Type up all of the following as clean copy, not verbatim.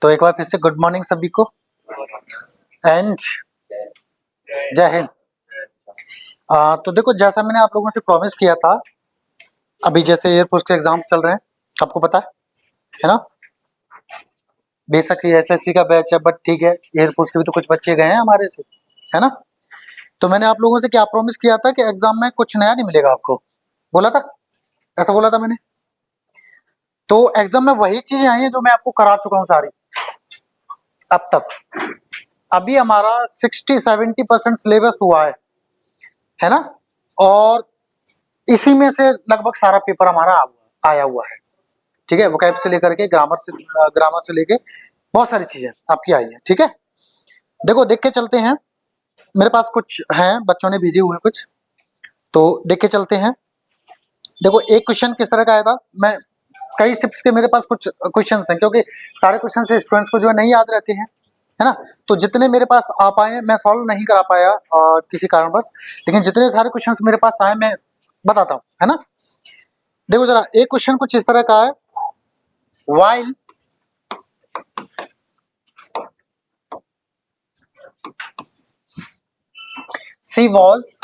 तो एक बार फिर से गुड मॉर्निंग सभी को एंड जय हिंद। तो देखो, जैसा मैंने आप लोगों से प्रॉमिस किया था, अभी जैसे एयरफोर्स के एग्जाम्स चल रहे हैं, आपको पता है ना। बेशक ये एसएससी का बैच है, बट ठीक है, एयरफोर्स के भी तो कुछ बच्चे गए हैं हमारे से, है ना। तो मैंने आप लोगों से क्या प्रॉमिस किया था कि एग्जाम में कुछ नया नहीं मिलेगा आपको, बोला था, ऐसा बोला था मैंने। तो एग्जाम में वही चीजें आई हैं जो मैं आपको करा चुका हूँ सारी अब तक। अभी हमारा 60-70% सिलेबस हुआ है ना। और इसी में से लगभग सारा पेपर हमारा आया हुआ है, ठीक है। वोकैब से लेकर के ग्रामर से लेके बहुत सारी चीजें आपकी आई है, ठीक है। देखो, देख के चलते हैं। मेरे पास कुछ हैं, बच्चों ने भेजे हुए हैं कुछ, तो देख के चलते हैं। देखो, एक क्वेश्चन किस तरह का आया था, मैं कई शिफ्ट्स के मेरे पास कुछ क्वेश्चंस हैं, क्योंकि सारे क्वेश्चन से स्टूडेंट्स को जो है नहीं याद रहते हैं, है ना। तो जितने मेरे पास आ पाए मैं सॉल्व नहीं करा पाया किसी कारणवश, लेकिन जितने सारे क्वेश्चंस मेरे पास आए मैं बताता हूँ, है ना। देखो जरा, एक क्वेश्चन कुछ इस तरह का है। while she was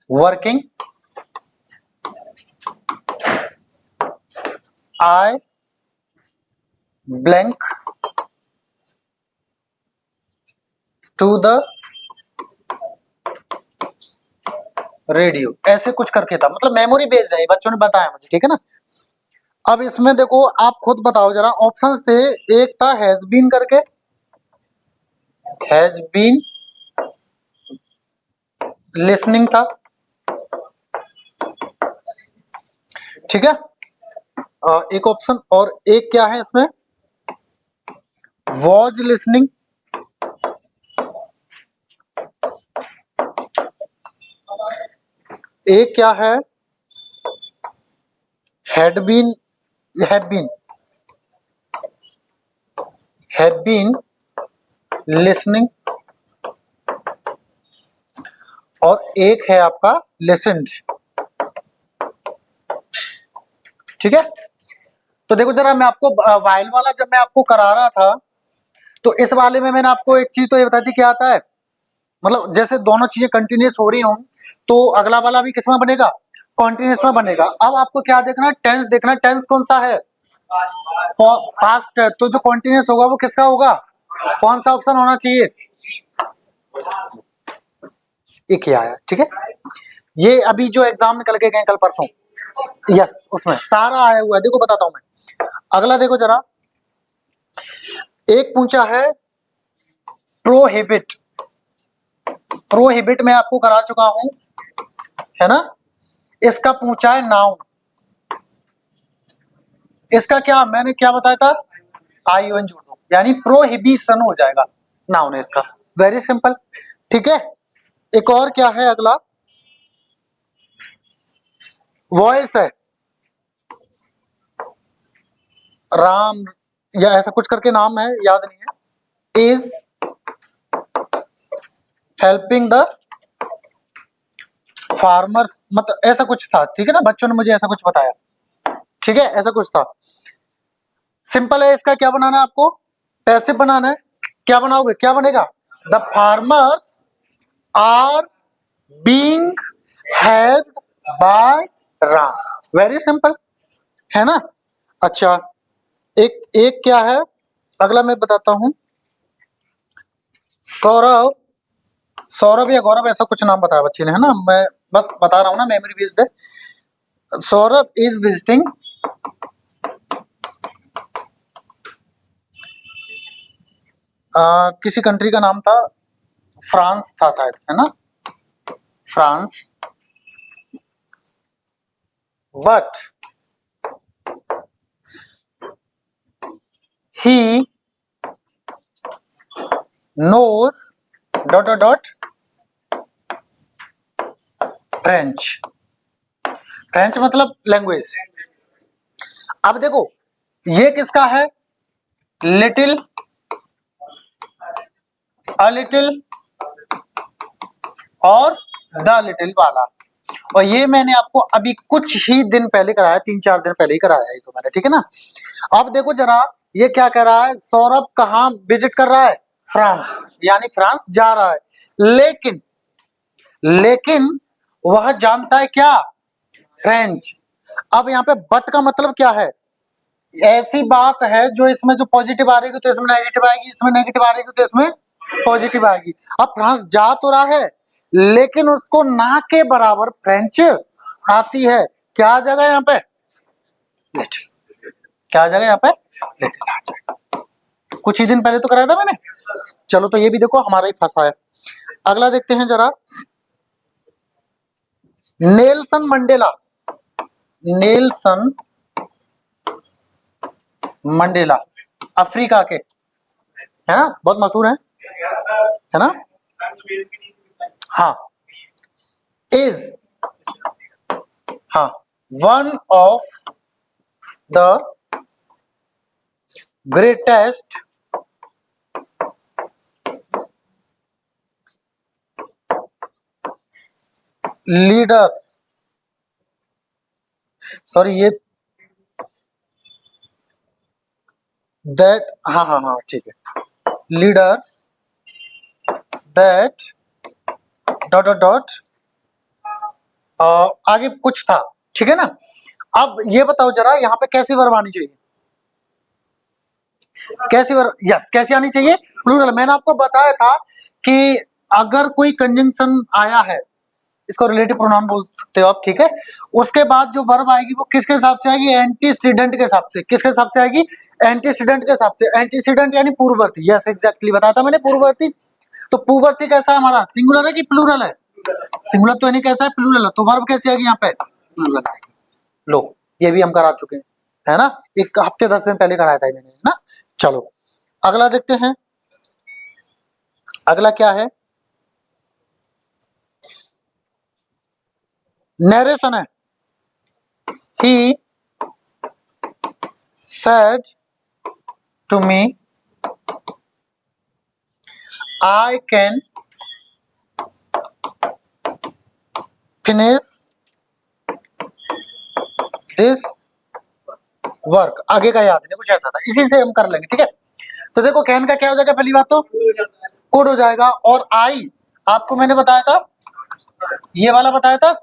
working, I blank to the radio, ऐसे कुछ करके था, मतलब मेमोरी बेस्ड है, बच्चों ने बताया मुझे, ठीक है ना। अब इसमें देखो, आप खुद बताओ जरा, ऑप्शंस थे, एक था हैज बीन करके, हैज बीन लिसनिंग था, ठीक है। एक ऑप्शन और एक क्या है इसमें, वॉज लिसनिंग, एक क्या है, had been, have been listening, और एक है आपका लिसन्ड, ठीक है। तो देखो जरा, मैं आपको वाइल वाला जब मैं आपको करा रहा था, तो इस वाले में मैंने आपको एक चीज तो ये बताई थी, क्या आता है, मतलब जैसे दोनों चीजें कंटिन्यूस हो रही हों तो अगला वाला भी किसमें बनेगा, कॉन्टिन्यूस में बनेगा। अब आपको क्या देखना है, टेंस देखना है। टेंस कौन सा है, पास्ट है, तो जो कॉन्टिन्यूस होगा वो किसका होगा, कौन सा ऑप्शन होना चाहिए, एक ही आया, ठीक है। ये अभी जो एग्जाम निकल के गए कल परसों, यस, उसमें सारा आया हुआ है। देखो बताता हूं मैं। अगला देखो जरा, एक पूछा है प्रोहिबिट। प्रोहिबिट में आपको करा चुका हूं, है ना। इसका पूछा है नाउन, इसका क्या मैंने क्या बताया था, ION जोड़ दो, यानी प्रोहिबिशन हो जाएगा, नाउन है इसका, वेरी सिंपल, ठीक है। एक और क्या है अगला, वॉइस है, राम या ऐसा कुछ करके नाम है, याद नहीं है। इज हेल्पिंग द फार्मर्स, मतलब ऐसा कुछ था, ठीक है ना, बच्चों ने मुझे ऐसा कुछ बताया, ठीक है, ऐसा कुछ था। सिंपल है, इसका क्या बनाना है आपको, पैसिव बनाना है। क्या बनाओगे, क्या बनेगा, the farmers are being helped by Ram, very simple, है ना। अच्छा, एक एक क्या है अगला, मैं बताता हूं। सौरभ, सौरभ या गौरव, ऐसा कुछ नाम बताया बच्चे ने, है ना, मैं बस बता रहा हूं ना, मेमोरी बेस्ड है। सौरभ इज विजिटिंग किसी कंट्री का नाम था, फ्रांस था शायद, है ना, France, but he knows dot dot dot French, French मतलब लैंग्वेज। अब देखो, ये किसका है, लिटिल, अ लिटिल और द लिटिल वाला, और ये मैंने आपको अभी कुछ ही दिन पहले कराया, 3-4 दिन पहले ही कराया है तो मैंने, ठीक है ना। अब देखो जरा, ये क्या कह रहा है, सौरभ कहाँ विजिट कर रहा है, फ्रांस, यानी फ्रांस जा रहा है, लेकिन लेकिन वह जानता है क्या, फ्रेंच। अब यहाँ पे बट का मतलब क्या है, ऐसी बात है जो इसमें जो पॉजिटिव आ रही तो इसमें नेगेटिव आएगी, इसमें नेगेटिव आ रही तो इसमें पॉजिटिव आएगी। अब फ्रांस जा तो रहा है, लेकिन उसको ना के बराबर फ्रेंच आती है। क्या आ जाएगा यहाँ पे, लिटिल। क्या आ जाएगा यहाँ पे, लिटिल आ जाएगा। कुछ ही दिन पहले तो कराया था मैंने। चलो तो ये भी देखो हमारा ही फंसा है। अगला देखते हैं जरा, Nelson Mandela, Nelson Mandela Africa के, है ना, बहुत मशहूर है ना। हाँ, इज, हाँ, one of the greatest leaders, sorry ये दैट, हाँ हाँ हाँ ठीक है, leaders that dot dot dot, आगे कुछ था, ठीक है ना। अब ये बताओ जरा, यहाँ पे कैसी वर्ब आनी चाहिए, कैसी वर्ब, यस कैसी आनी चाहिए, प्लूरल। मैंने आपको बताया था कि अगर कोई कंजंक्शन आया है, इसको रिलेटिव प्रोनाउन बोल सकते हो आप, ठीक है, उसके बाद जो वर्ब आएगी वो किसके हिसाब से आएगी, एंटीसीडेंट के हिसाब से। किसके हिसाब से आएगी, एंटीसीडेंट के हिसाब से। एंटीसीडेंट यानी पूर्ववर्ती, यस एग्जैक्टली बताया था मैंने, पूर्ववर्ती। तो पूर्ववर्ती कैसा है हमारा, सिंगुलर है कि प्लूरल है, सिंगुलर तो नहीं, कैसा है, प्लूरल है। तो वर्ब कैसी आएगी यहाँ पे, प्लूरल आएगी। लो, ये भी हम करा चुके हैं, है ना, एक हफ्ते 10 दिन पहले कराया था मैंने, है ना। चलो अगला देखते हैं, अगला क्या है, नरेशन है। ही said to me, I can finish this work। आगे का याद नहीं, कुछ ऐसा था, इसी से हम कर लेंगे, ठीक है। तो देखो कैन का क्या हो जाएगा, पहली बात तो कोड हो जाएगा, और आई आपको मैंने बताया था, ये वाला बताया था,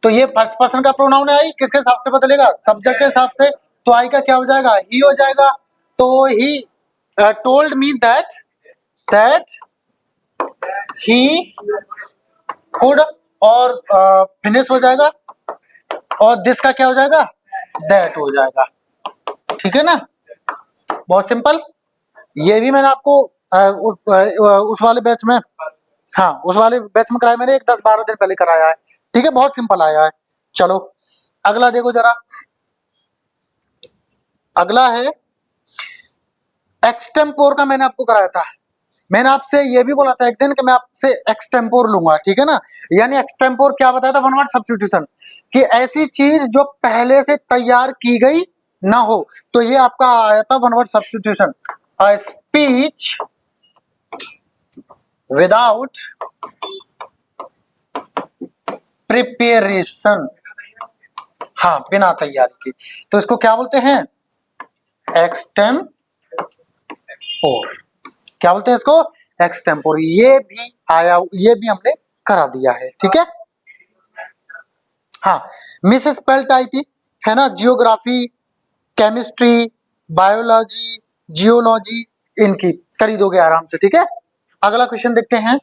तो ये फर्स्ट पर्सन का प्रोनाउन है। आई किसके हिसाब से बदलेगा, सब्जेक्ट के हिसाब से। तो आई का क्या हो जाएगा, ही हो जाएगा। तो he told me that he could, और फिनिश हो जाएगा, और दिस का क्या हो जाएगा, दैट हो जाएगा, ठीक है ना, बहुत सिंपल। ये भी मैंने आपको उस वाले बैच में, हाँ उस वाले बैच में कराया मैंने, एक 10-12 दिन पहले कराया है, ठीक है, बहुत सिंपल आया है। चलो अगला देखो जरा, अगला है एक्सटेम्पोर का, मैंने आपको कराया था। मैंने आपसे ये भी बोला था एक दिन कि मैं आपसे एक्सटेम्पोर लूंगा, ठीक है ना। यानी एक्सटेम्पोर क्या बताया था, वन वर्ड सब्स्टिट्यूशन, कि ऐसी चीज जो पहले से तैयार की गई ना हो। तो ये आपका आया था one word substitution, a speech without preparation, हाँ बिना तैयारी के, तो इसको क्या बोलते हैं, एक्सटेम्पोर। क्या बोलते हैं इसको, एक्सटेम्पोर। ये भी आया, ये भी हमने करा दिया है, ठीक है। हाँ, मिस स्पेल्ट आई थी, है ना, जियोग्राफी, केमिस्ट्री, बायोलॉजी, जियोलॉजी, इनकी करी दोगे आराम से, ठीक है। अगला क्वेश्चन देखते हैं,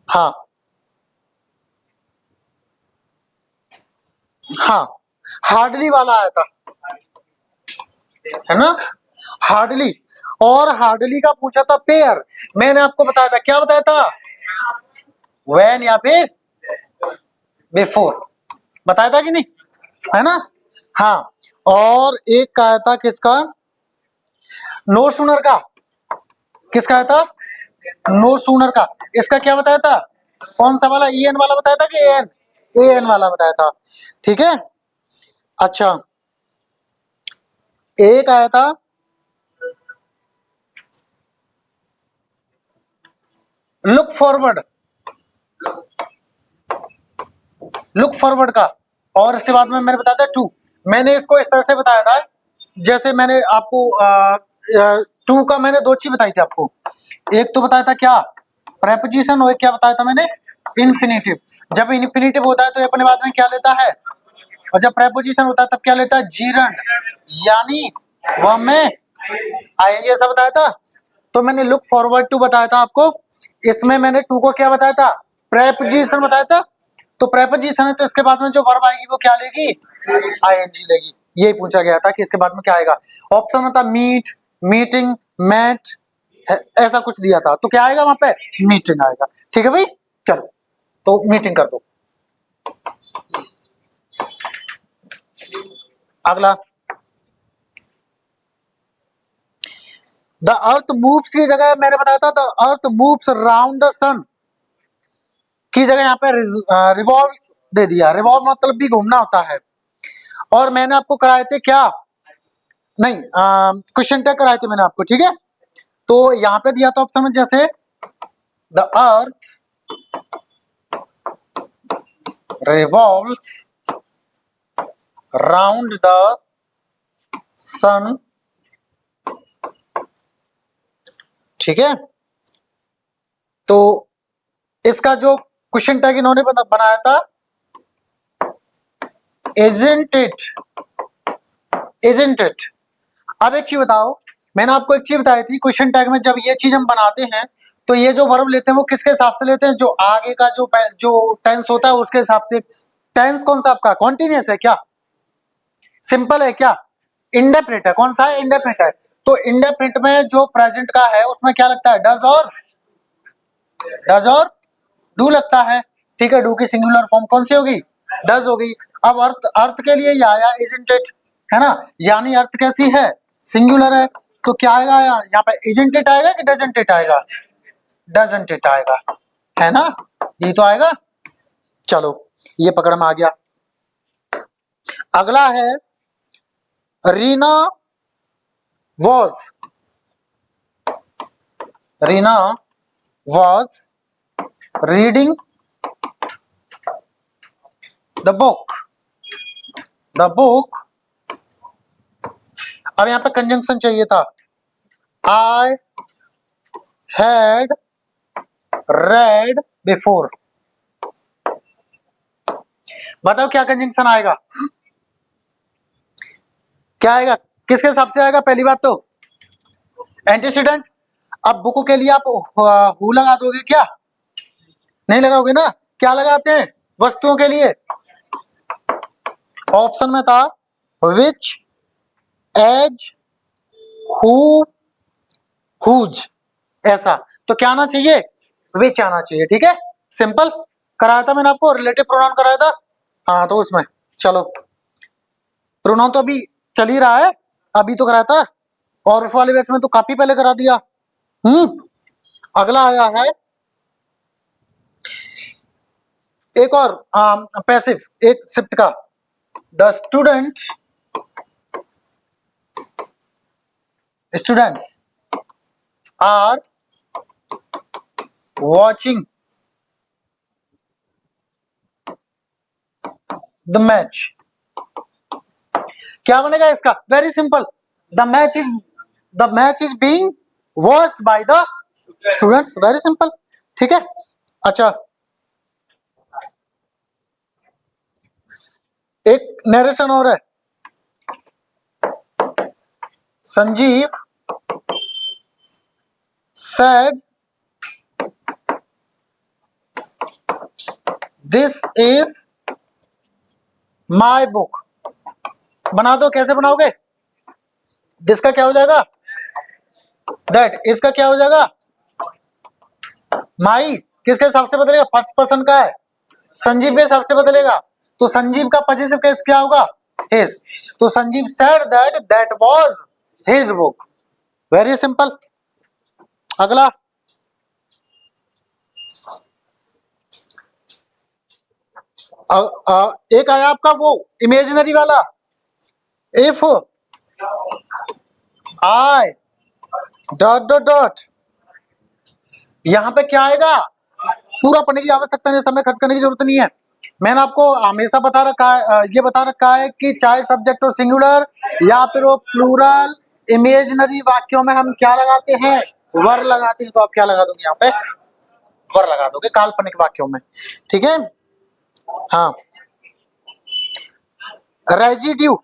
हाँ हाँ, हार्डली वाला आया था, है ना, हार्डली। और हार्डली का पूछा था पेयर, मैंने आपको बताया था, क्या बताया था, व्हेन या फिर बिफोर, बताया था कि नहीं, है ना। हाँ, और एक का आया था किसका, नो सूनर का, किसका आया था, नो सूनर का। इसका क्या बताया था, कौन सा वाला, ई एन वाला बताया था कि ए एन, ए एन वाला बताया था, ठीक है। अच्छा, एक आया था लुक फॉरवर्ड, लुक फॉरवर्ड का, और इसके बाद में मैंने बताया था टू। मैंने इसको इस तरह से बताया था, जैसे मैंने आपको टू का मैंने दो चीज बताई थी आपको। एक तो बताया था क्या, प्रेपोजिशन, और क्या बताया था मैंने, इन्फिनेटिव। जब इन्फिनेटिव होता है तो ये अपने बाद में क्या लेता है, और जब प्रेपोजिशन होता है तब क्या लेता है, जीरंड, यानी वह में आईएनजी, ऐसा बताया था। तो मैंने लुक फॉरवर्ड टू बताया था आपको, इसमें मैंने टू को क्या बताया था, प्रेपोजिशन बताया था। तो प्रेपोजिशन है तो इसके बाद में जो वर्ब आएगी वो क्या लेगी, आईएनजी लेगी। यही पूछा गया था कि इसके बाद में क्या आएगा। ऑप्शन में था मीट, मीटिंग, मैट, ऐसा कुछ दिया था, तो क्या आएगा वहां पे, मीटिंग आएगा। ठीक है भाई, चलो तो मीटिंग कर दो। अगला, द अर्थ मूव्स की जगह मैंने बताया था the earth moves around the sun की जगह यहाँ पे रिवॉल्व्स दे दिया। रिवॉल्व मतलब भी घूमना होता है। और मैंने आपको कराए थे क्या, नहीं, क्वेश्चन टैग कराए थे मैंने आपको, ठीक है। तो यहाँ पे दिया था ऑप्शन में, जैसे the earth revolves round the sun, ठीक है। तो इसका जो क्वेश्चन टैग इन्होंने बनाया था, isn't it, isn't it। अब एक चीज बताओ, मैंने आपको एक चीज बताई थी, क्वेश्चन टैग में जब ये चीज हम बनाते हैं तो ये जो वर्ब लेते हैं वो किसके हिसाब से लेते हैं, जो आगे का जो टेंस होता है उसके हिसाब से। टेंस कौन सा आपका, कॉन्टिन्यूअस है क्या, सिंपल है क्या, इंडेफिनिट है, कौन सा है, इंडेफिनिट है। तो इंडेफिनिट में जो प्रेजेंट का है उसमें क्या लगता है, डज और डू लगता है, ठीक है। डू की सिंगुलर फॉर्म कौन सी होगी, डज होगी। अब अर्थ, अर्थ के लिए ये आया isn't it, है ना, यानी अर्थ कैसी है, सिंगुलर है। तो क्या आएगा यहाँ पे, isn't it आएगा कि doesn't it आएगा, doesn't it आएगा, है ना, ये तो आएगा। चलो ये पकड़ में आ गया। अगला है, Reena was, Reena was reading the book, the book. अब यहाँ पे कंजंक्शन चाहिए था, आई हैड रेड बिफोर। बताओ क्या कंजंक्शन आएगा, क्या आएगा, किसके हिसाब से आएगा, पहली बात तो एंटीसीडेंट। अब बुक के लिए आप हु लगा दोगे क्या, नहीं लगाओगे ना, क्या लगाते हैं, वस्तुओं के लिए। ऑप्शन में था विच, एज, हु, हुज, ऐसा। तो क्या आना चाहिए, विच आना चाहिए, ठीक है। सिंपल कराया था मैंने आपको, रिलेटिव प्रोनाउन कराया था, हाँ तो उसमें। चलो प्रोनाउन तो अभी चल ही रहा है, अभी तो कराया था, और उस वाले बैच में तो काफी पहले करा दिया। अगला आया है एक और पैसिव, एक शिफ्ट का, the students are watching the match. क्या बनेगा इसका, very simple, the match is being watched by the students, very simple, ठीक है। अच्छा एक नरेशन और है, Sanjeev said this is my book। बना दो, कैसे बनाओगे, दिस का क्या हो जाएगा, दैट, इसका क्या हो जाएगा, माई, किसके हिसाब से बदलेगा, फर्स्ट पर्सन का है, संजीव के हिसाब से बदलेगा। तो संजीव का पॉजिटिव केस क्या होगा, हिज। तो Sanjeev said that was his book, very simple. अगला, एक आया आपका वो इमेजिनरी वाला, if I dot dot dot यहाँ पे क्या आएगा, पूरा पढ़ने की आवश्यकता नहीं, समय खर्च करने की जरूरत नहीं है। मैंने आपको हमेशा बता रखा है, ये बता रखा है कि चाहे सब्जेक्ट हो सिंगुलर या फिर वो प्लूरल, इमेजिनरी वाक्यों में हम क्या लगाते हैं, वर लगाते हैं। तो आप क्या लगा दोगे यहाँ पे, वर लगा दोगे काल्पनिक वाक्यों में, ठीक है। हाँ, रेजिड्यू,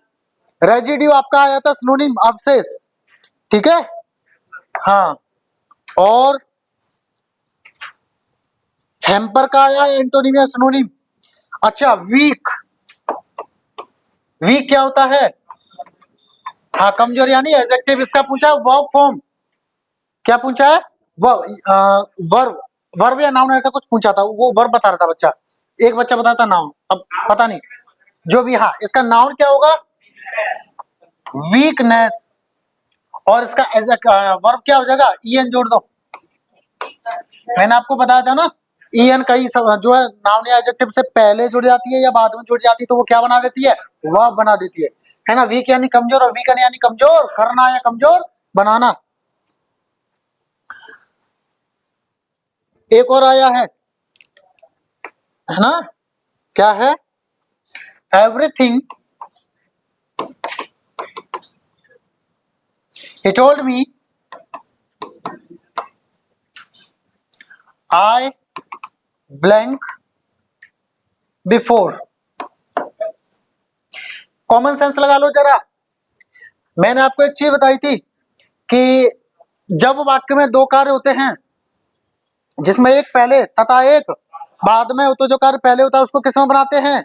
रेजिड्यू आपका आया था सिनोनिम अवशेष, ठीक है। हाँ, और हेम्पर का आया एंटोनिम या सिनोनिम। अच्छा, वीक, वीक क्या होता है, हाँ कमजोर यानी एडजेक्टिव। इसका पूछा है वर्ब फॉर्म, क्या पूछा है, वर्ब, वर्ब या नाउन ऐसा कुछ पूछा था, वो वर्ब बता रहा था बच्चा, एक बच्चा बताता नाउन, अब पता नहीं जो भी। हाँ, इसका नाउन क्या होगा, वीकनेस, और इसका वर्ब क्या हो जाएगा, ईएन जोड़ दो। मैंने आपको बताया था ना, ईएन कई जो है नाउन या एडजेक्टिव से पहले जुड़ जाती है या बाद में जुड़ जाती है तो वो क्या बना देती है, वर्ब बना देती है ना। वीक यानी कमजोर और वीकन यानी कमजोर करना या कमजोर बनाना। एक और आया है ना, क्या है, everything he told me I blank before। Common sense लगा लो जरा। मैंने आपको एक चीज बताई थी कि जब वाक्य में दो कार्य होते हैं जिसमें एक पहले तथा एक बाद में, तो जो कार्य पहले होता है उसको किस में बनाते हैं,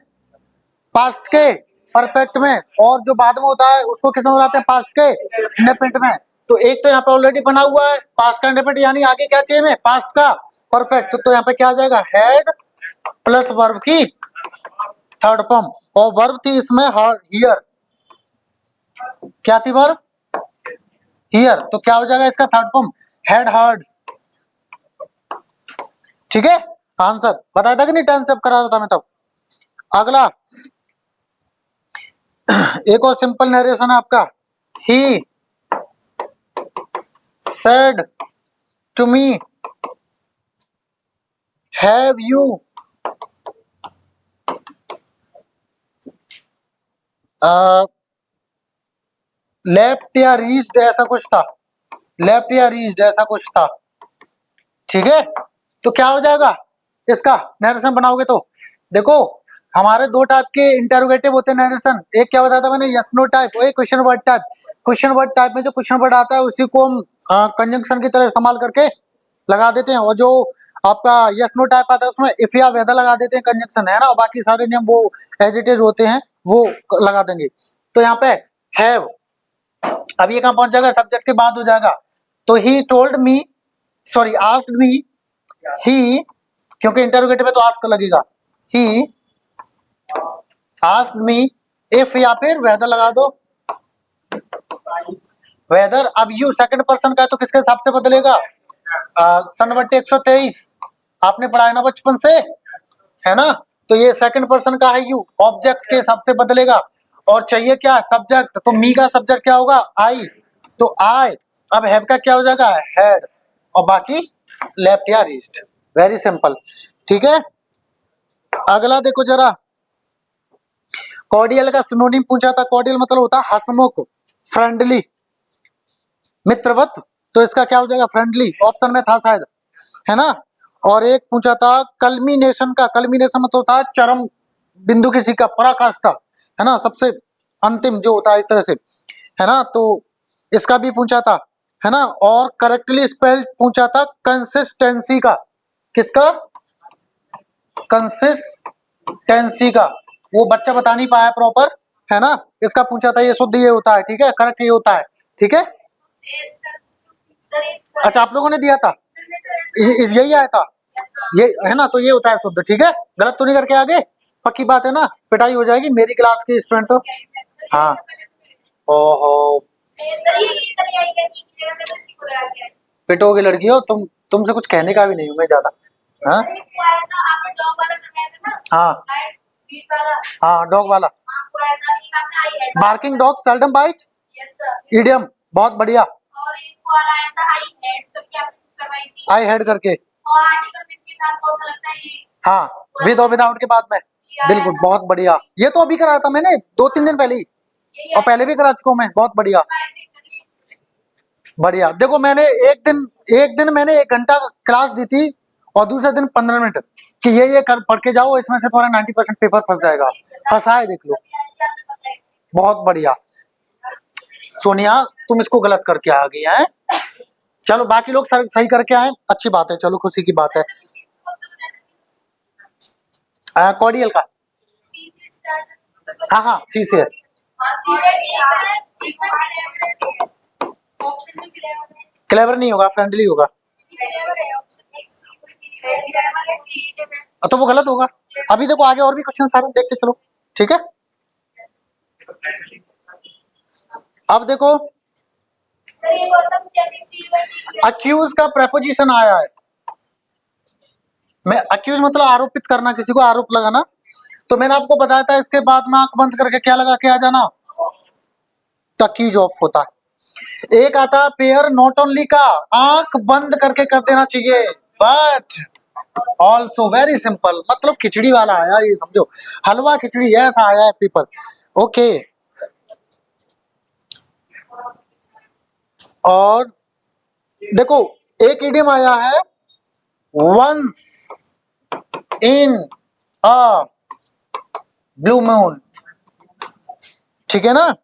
पास्ट के परफेक्ट में, और जो बाद में होता है उसको किस में बनाते हैं, पास्ट के इंडेफिनिट में। तो एक तो यहाँ पे ऑलरेडी बना हुआ है पास्ट का इंडेफिनिट, यानी आगे क्या चाहिए हमें, पास्ट का परफेक्ट। तो यहाँ पे क्या आ जाएगा, हैड प्लस वर्ब की थर्ड फॉर्म, और वर्ब थी इसमें हियर, क्या थी वर्ब, हियर। तो क्या हो जाएगा इसका थर्ड फॉर्म, हैड हर्ड, ठीक है। आंसर बताया था कि नहीं, टेंस जब करा रहा था मैं तब। अगला एक और सिंपल नरेशन है आपका, ही said to me have you left या reached, ऐसा कुछ था, लेफ्ट या रीच्ड ऐसा कुछ था, ठीक है। तो क्या हो जाएगा इसका नरेशन बनाओगे तो, देखो हमारे दो टाइप के इंटरोगेटिव होते हैं नरेशन। एक क्या बताया था मैंने, यस नो टाइप, और एक question word type. Question word type में जो क्वेश्चन वर्ड आता है उसी को हम कंजंक्शन की तरह इस्तेमाल करके लगा देते हैं, और जो आपका यस नो टाइप आता है उसमें इफ या वेदर लगा देते हैं कंजंक्शन, है ना, और बाकी सारे नियम वो एज इट इज होते हैं वो लगा देंगे। तो यहाँ पे हैव, अब ये कहां पहुंच जाएगा, सब्जेक्ट के बाद हो जाएगा। तो he told me, sorry asked me, he क्योंकि इंटरोगेटिव है तो आस्क लगेगा, ही आस्क्ड मी इफ, या फिर वेदर लगा दो, वेदर। अब यू सेकंड पर्सन का है तो किसके हिसाब से बदलेगा, सन बट्टे 123, आपने पढ़ा है ना बचपन से, है ना। तो ये सेकंड पर्सन का है, यू ऑब्जेक्ट के हिसाब से बदलेगा। और चाहिए क्या, सब्जेक्ट, तो मी का सब्जेक्ट क्या होगा, आई, तो आई। अब हैव का क्या हो जाएगा, हैड, और बाकी लेफ्ट या रीच्ड, वेरी सिंपल, ठीक है। अगला देखो जरा, कॉर्डियल का सिनोनिम पूछा था। कॉर्डियल मतलब होता है हंसमुख, फ्रेंडली, मित्रवत। तो इसका क्या हो जाएगा, फ्रेंडली, ऑप्शन में था शायद, है ना। और एक पूछा था कल्मिनेशन का, कल्मिनेशन मतलब होता है चरम बिंदु किसी का, पराकाष्ठा, है ना, सबसे अंतिम जो होता है एक तरह से, है ना। तो इसका भी पूछा था, है ना। और करेक्टली स्पेल्ड पूछा था कंसिस्टेंसी का, किसका, कंसिस्टेंसी का, वो बच्चा बता नहीं पाया प्रॉपर, है ना। इसका पूछा था, ये शुद्ध ये होता है, ठीक है, करेक्ट ये होता है, ठीक है। अच्छा आप लोगों ने दिया था, यही आया था, ये है ना, तो ये होता है शुद्ध, ठीक है। गलत तो नहीं करके आगे, पक्की बात है ना, पिटाई हो जाएगी, मेरी क्लास के स्टूडेंट हो। हाँ, ओहो, पिटोगे लड़की हो तुम, तुमसे कुछ कहने का भी नहीं हूँ मैं ज्यादा। हाँ हाँ हाँ, डॉग वाला, barking dog seldom bite, idiom, बहुत बढ़िया, आई हेड करके, और आर्टिकल के साथ कौन सा लगता है ये? हाँ, विद और विदाउट के बाद में। बिल्कुल, बहुत बढ़िया। ये तो अभी कराया था मैंने 2-3 दिन पहले ही, और पहले भी करा चुका हूँ मैं। बहुत बढ़िया बढ़िया। देखो मैंने एक दिन मैंने 1 घंटा क्लास दी थी, और दूसरे दिन 15 मिनट कि ये कर पढ़ के जाओ, इसमें से तुम्हारा 90% पेपर फंस जाएगा। फंसा है, देख लो। बहुत बढ़िया। सोनिया, तुम इसको गलत करके आ गई है। चलो बाकी लोग सही करके आए, अच्छी बात है, चलो खुशी की बात है। कॉर्डियल का, हाँ हाँ, सी से। क्लेवर नहीं होगा, फ्रेंडली होगा। तो वो गलत होगा। अभी देखो आगे और भी क्वेश्चन सारे देखते चलो, ठीक है। अब देखो, अक्यूज का प्रेपोजिशन आया है। मैं अक्यूज मतलब आरोपित करना, किसी को आरोप लगाना। तो मैंने आपको बताया था इसके बाद में आंख बंद करके क्या लगा के आ जाना, तो अक्यूज ऑफ होता है। एक आता पेयर नॉट ओनली का, आंख बंद करके कर देना चाहिए, बट ऑल्सो वेरी सिंपल, मतलब खिचड़ी वाला आया, ये समझो हलवा खिचड़ी है, ऐसा आया है पेपर। ओके, और देखो एक इडियम आया है, once in a blue moon, ठीक है ना।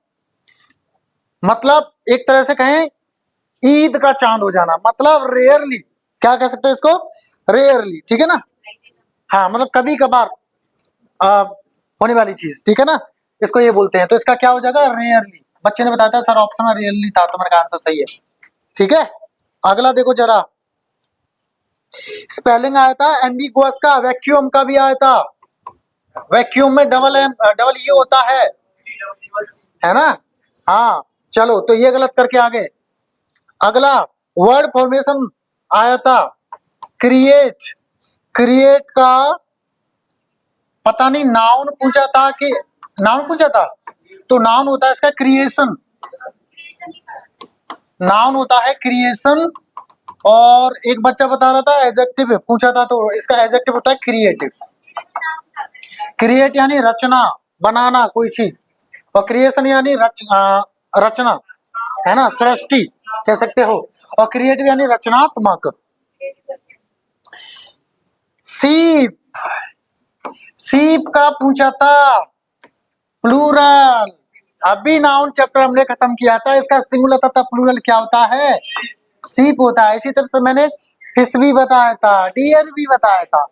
मतलब एक तरह से कहें ईद का चांद हो जाना, मतलब रेयरली, क्या कह सकते हैं इसको, रेयरली, ठीक है ना। हाँ, मतलब कभी कभार होने वाली चीज, ठीक है ना, इसको ये बोलते हैं। तो इसका क्या हो जाएगा, रेयरली। बच्चे ने बताया था सर ऑप्शन में रेयरली था, तो मेरा आंसर सही है, ठीक है। अगला देखो जरा, स्पेलिंग आया था एम्बिगुअस का, वैक्यूम का भी आया था। वैक्यूम में डबल ई होता है ना। हाँ, चलो तो ये गलत करके आगे। अगला वर्ड फॉर्मेशन आया था, क्रिएट। क्रिएट का पता नहीं नाउन पूछा था कि, नाउन पूछा था, तो नाउन होता है इसका क्रिएशन, नाउन होता है क्रिएशन। और एक बच्चा बता रहा था एडजेक्टिव पूछा था, तो इसका एडजेक्टिव होता है क्रिएटिव। क्रिएट यानी रचना, बनाना कोई चीज, और क्रिएशन यानी रचना, है ना, सृष्टि कह सकते हो। और क्रिएटिव यानी रचनात्मक। सीप, सीप का पूछा था प्लूरल, अभी नाउन चैप्टर हमने खत्म किया था, इसका सिंगुलर तथा प्लूरल क्या होता है, सीप होता है। इसी तरह से मैंने फिश भी बताया था, डियर भी बताया था,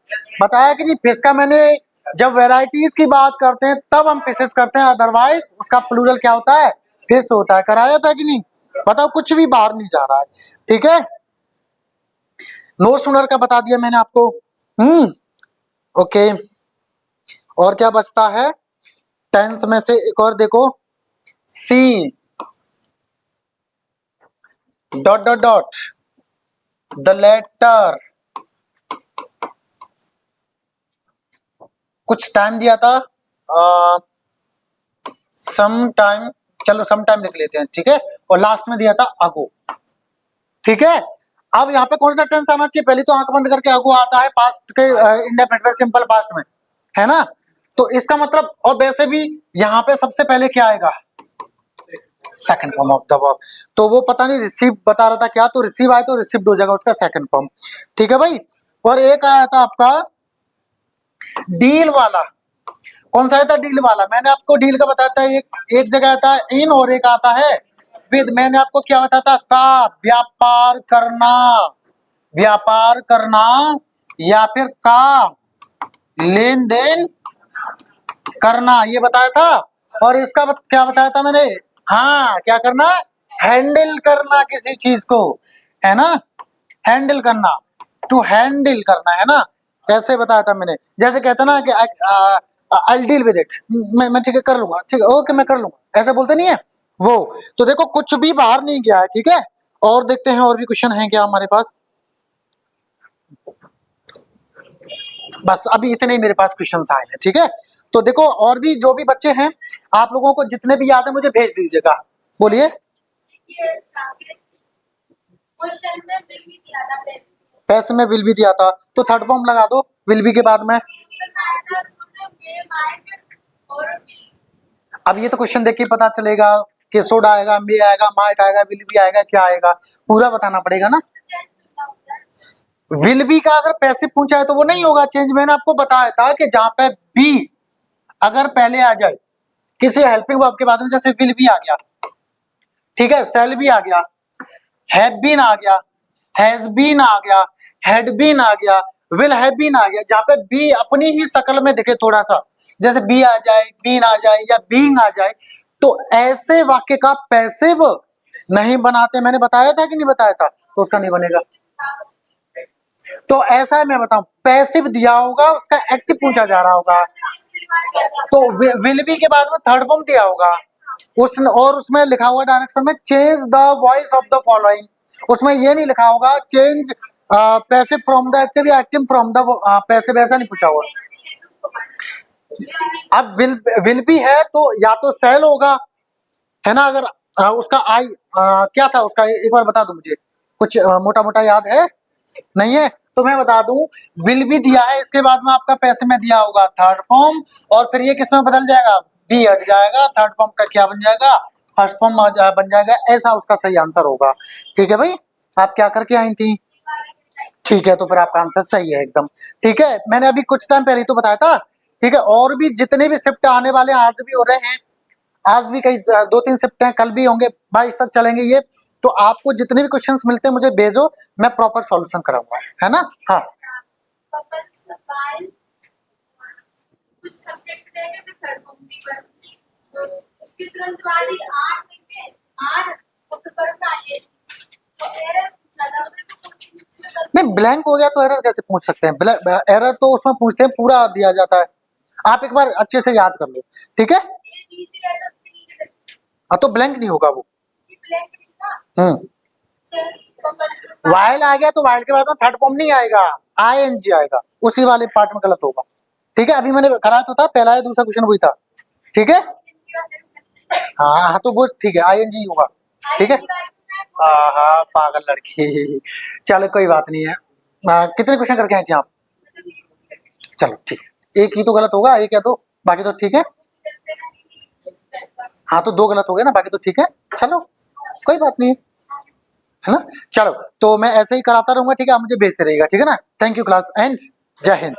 बताया कि नहीं। फिश का मैंने जब वेराइटीज की बात करते हैं तब हम फिशेस करते हैं, अदरवाइज उसका प्लूरल क्या होता है, फिश होता है। कराया था कि नहीं, बताओ, कुछ भी बाहर नहीं जा रहा है, ठीक है। नो सुनर का बता दिया मैंने आपको। ओके, और क्या बचता है, टेंस में से एक और देखो, C dot dot dot the letter, कुछ टाइम दिया था, सम टाइम, चलो सम टाइम लिख लेते हैं, ठीक है। और लास्ट में दिया था अगो, ठीक है। अब यहाँ पे कौन सा टेंस आना चाहिए, पहले तो आंख बंद करके अगो आता है पास्ट के, इंडेफिनिट सिंपल पास्ट में, है ना। तो इसका मतलब, और वैसे भी यहाँ पे सबसे पहले क्या आएगा, second form of the verb. तो वो पता नहीं रिसीव बता रहा था क्या, तो रिसीव आया तो रिसीव्ड हो जाएगा उसका सेकंड फॉर्म, ठीक है भाई। और एक आया था आपका डील वाला, कौन सा आया था, डील वाला। मैंने आपको डील का बताया था, एक जगह आता है इन और एक आता है विद। मैंने आपको क्या बताया था, का, व्यापार करना, व्यापार करना, या फिर का लेन देन करना, ये बताया था। और इसका क्या बताया था मैंने, हाँ क्या करना, हैंडल करना किसी चीज को, है ना, हैंडल करना, टू हैंडल करना, है ना। ऐसे बताया था मैंने, जैसे कहता ना कि आई डील विद इट, मैं ठीक है कर लूंगा, ठीक है ओके मैं कर लूंगा, ऐसे बोलते नहीं है वो। तो देखो कुछ भी बाहर नहीं गया है, ठीक है। और देखते हैं और भी क्वेश्चन है क्या हमारे पास, बस अभी इतने ही मेरे पास क्वेश्चंस आए हैं, ठीक है। तो देखो और भी जो भी बच्चे हैं, आप लोगों को जितने भी याद है मुझे भेज दीजिएगा, बोलिए। क्वेश्चन में बिल भी दिया था, पैसिव में विल बी दिया था, तो थर्ड फॉर्म लगा दो विल बी के बाद में। ऑप्शन में आया था शुड मे माइट और विल। अब ये तो क्वेश्चन देख के पता चलेगा कि शुड आएगा, मे आएगा, माइट आएगा, विल बी आएगा, क्या आएगा, पूरा बताना पड़ेगा ना। चेंज नहीं होता है। विल बी का अगर पैसिव पूछा है तो वो नहीं होगा चेंज। मैंने आपको बताया था कि जहां पे बी अगर पहले आ जाए किसी हेल्पिंग वर्ब के बाद में, जैसे विल बी आ गया, ठीक है, सेल बी आ गया, हैव बीन आ गया, हैज बीन आ गया, हैड बीन आ गया, विल हैव बीन आ गया, जहां पे बी अपनी ही शक्ल में दिखे थोड़ा सा, जैसे बी आ जाए, बीन आ जाए या बीइंग आ जाए, तो ऐसे वाक्य का पैसिव नहीं बनाते। मैंने बताया था कि नहीं बताया था, तो उसका नहीं बनेगा। तो ऐसा है, मैं बताऊं, पैसिव दिया होगा, उसका एक्टिव पूछा जा रहा होगा, तो विल बी के बाद में थर्ड फॉर्म दिया होगा और उसमें लिखा हुआ डायरेक्शन में change the voice of the following, उसमें ये नहीं लिखा होगा change passive from the active या एक्टिव फ्रॉम द पैसिव, ऐसा नहीं पूछा हुआ। अब विल बी है तो या तो सेल होगा, है ना, अगर उसका आई क्या था उसका, एक बार बता दो मुझे, कुछ मोटा मोटा याद है नहीं है, तो मैं बता दूं, विल भी दिया है, इसके बाद में आपका पैसे में दिया होगा थर्ड फॉर्म, और फिर ये किस में बदल जाएगा, बी हट जाएगा, थर्ड फॉर्म का क्या बन जाएगा, फर्स्ट फॉर्म बन जाएगा, ऐसा उसका सही आंसर होगा। ठीक है भाई, आप क्या करके आई थी? ठीक है, तो फिर आपका आंसर सही है एकदम। ठीक है, मैंने अभी कुछ टाइम पहले ही तो बताया था। ठीक है, और भी जितने भी शिफ्ट आने वाले आज भी हो रहे हैं, आज भी कई 2-3 शिफ्ट हैं, कल भी होंगे, 22 तक चलेंगे ये, तो आपको जितने भी क्वेश्चंस मिलते हैं मुझे भेजो, मैं प्रॉपर सॉल्यूशन कराऊंगा, है ना। हाँ, कुछ सब्जेक्ट देंगे फिर थर्ड पंक्ति पर, तो उसके तुरंत बाद ही आर देंगे, आर तो फिर पर डालिए, तो एरर पूछा था उसने, तो नहीं ब्लैंक हो गया तो एरर कैसे पूछ सकते हैं? एरर तो उसमें पूछते हैं, पूरा दिया जाता है, आप एक बार अच्छे से याद कर लो। ठीक है, ये नीचे ऐसा उसके नीचे डलिए, हाँ तो ब्लैंक नहीं होगा वो। ये ब्लैंक नहीं था। वाइल आ गया तो वाइल के बाद में थर्ड फॉर्म नहीं आएगा, आईएनजी आएगा, उसी वाले पार्ट में गलत होगा। ठीक है, अभी मैंने कराया तो था, पहला या दूसरा क्वेश्चन वही था। ठीक है, हाँ तो वो ठीक है, आईएनजी होगा। ठीक है, हाँ पागल लड़की। चलो कोई बात नहीं है। कितने क्वेश्चन करके आई थी आप? चलो ठीक है, एक ही तो गलत होगा, एक या दो, बाकी तो ठीक है। हाँ तो 2 गलत हो गए ना, बाकी तो ठीक है। चलो कोई बात नहीं है ना। चलो तो मैं ऐसे ही कराता रहूंगा, ठीक है, आप मुझे भेजते रहिएगा, ठीक है ना। थैंक यू क्लास एंड जय हिंद।